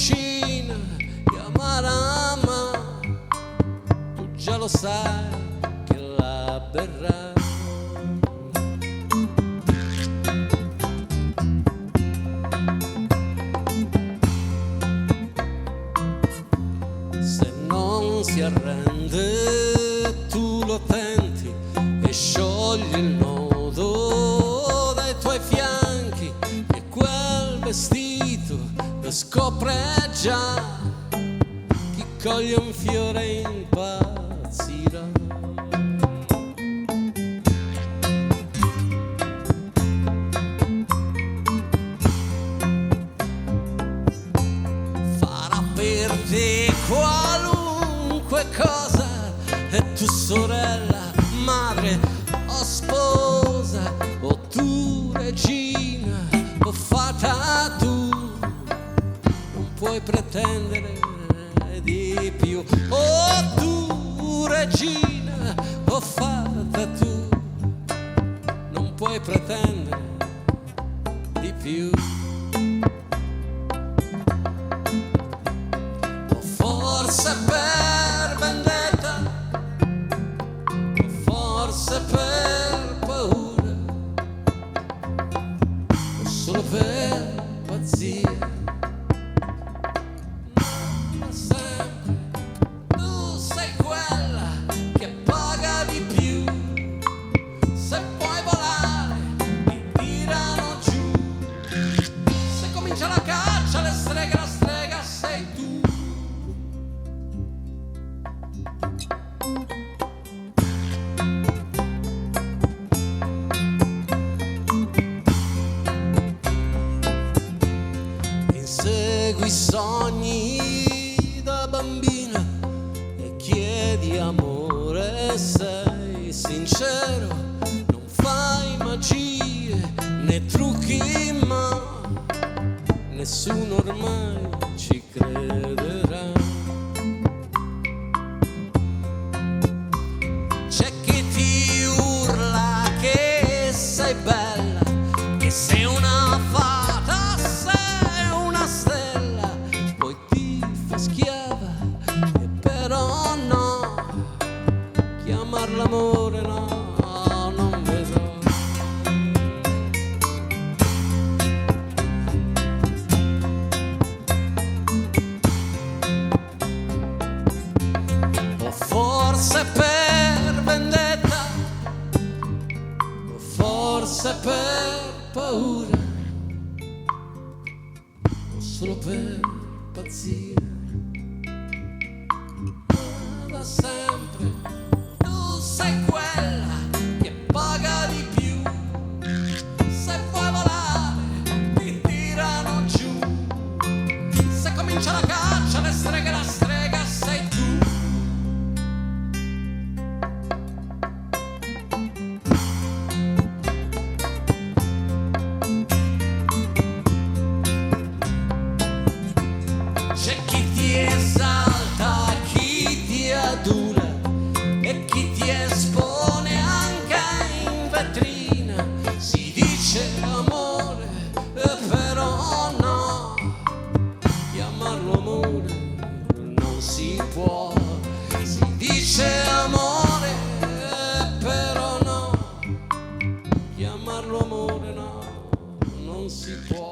vicina, chiamala ma tu già lo sai che la berrà. Se non si arrende tu lo tenti e sciogli il nodo dai tuoi fianchi e quel vestito lo scopre già. Chi coglie un fiore impazzirà. Farà per te qualunque cosa e tu sorella, madre o sposa o tu regina o fata tu, non puoi pretendere di più. O tu regina o fata tu, non puoi pretendere di più. O forse per vendetta, o forse per paura, o solo per pazzia. Ma sempre tu sei quella che paga di più. Se puoi volare ti tirano giù. Se comincia la caccia le streghe, la strega sei tu. Insegui i sogni da bambina e chiedi amore, sei sincero, non fai magie né trucchi, ma nessuno ormai ci crederà. C'è chi ti urla che sei bella, che sei una fata, sei una stella, poi ti fa schiava e però no, chiamar l'amore no, non vedrò. O forse per vendetta, o forse per paura, o solo per pazzia. Ma da sempre tu sei quella che paga di più. Se puoi volare ti tirano giù. Se comincia la caccia le streghe, la strega sei tu. C'è chi ti esalta, chi ti adula e chi ti espone anche in vetrina. Si dice amore, però no, chiamarlo amore non si può. Si dice amore, però no, chiamarlo amore no, non si può.